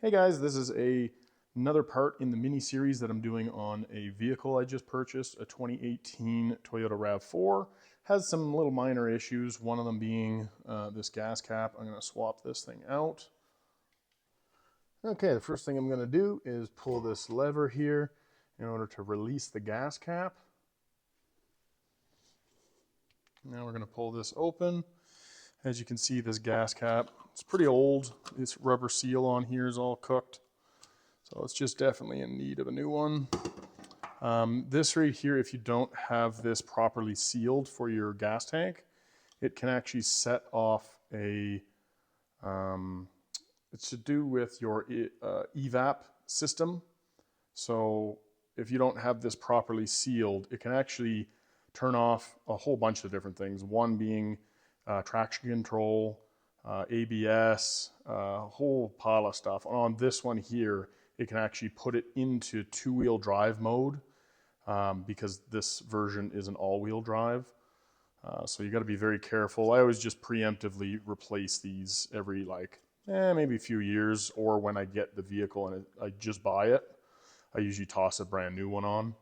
Hey guys, this is another part in the mini series that I'm doing on a vehicle I just purchased, a 2018 Toyota RAV4. Has some little minor issues, one of them being this gas cap. I'm going to swap this thing out. Okay, the first thing I'm going to do is pull this lever here in order to release the gas cap. Now we're going to pull this open. As you can see, this gas cap, it's pretty old. This rubber seal on here is all cooked. So it's just definitely in need of a new one. This right here, if you don't have this properly sealed for your gas tank, it can actually set off a, it's to do with your EVAP system. So if you don't have this properly sealed, it can actually turn off a whole bunch of different things. One being traction control, ABS, a whole pile of stuff. On this one here, it can actually put it into two-wheel drive mode because this version is an all-wheel drive. So you got to be very careful. I always just preemptively replace these every maybe a few years, or when I get the vehicle and I just buy it, I usually toss a brand new one on.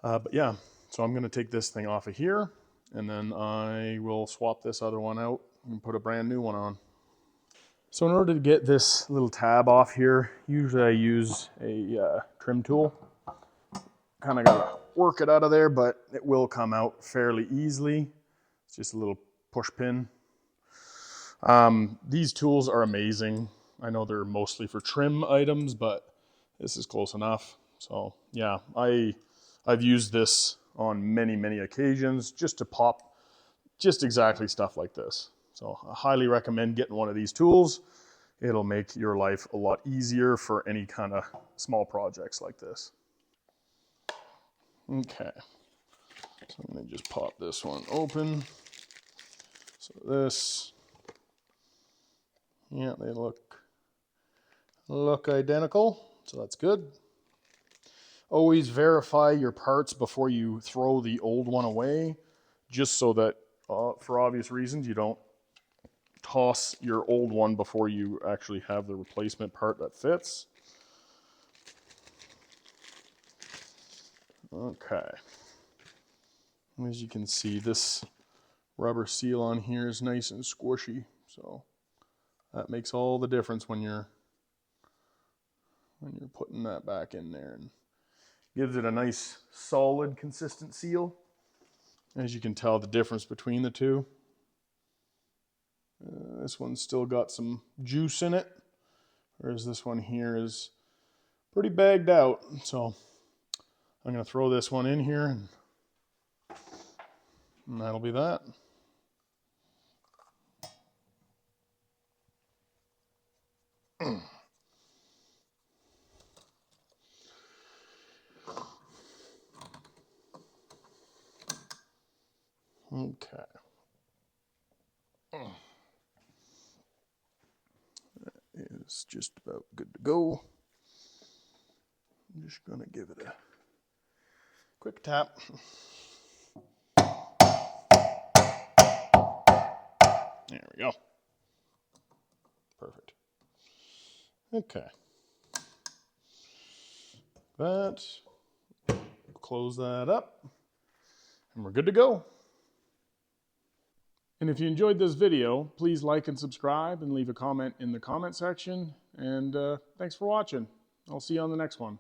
But yeah, so I'm going to take this thing off of here, and then I will swap this other one out and put a brand new one on. So in order to get this little tab off here, usually I use a trim tool. Kind of got to work it out of there, but it will come out fairly easily. It's just a little push pin. These tools are amazing. I know they're mostly for trim items, but this is close enough. So yeah, I've used this on many occasions just to pop just exactly stuff like this. So I highly recommend getting one of these tools. It'll make your life a lot easier for any kind of small projects like this. Okay, so I'm going to just pop this one open. So this, yeah, they look identical, so that's good. Always verify your parts before you throw the old one away, just so that for obvious reasons you don't toss your old one before you actually have the replacement part that fits. Okay. As you can see, this rubber seal on here is nice and squishy, so that makes all the difference when you're putting that back in there, and gives it a nice solid consistent seal. As you can tell the difference between the two. This one's still got some juice in it, whereas this one here is pretty bagged out. So I'm going to throw this one in here, and that'll be that. Okay. That is just about good to go. I'm just going to give it a quick tap. There we go. Perfect. Okay. Close that up, and we're good to go. And if you enjoyed this video, please like and subscribe and leave a comment in the comment section. And thanks for watching. I'll see you on the next one.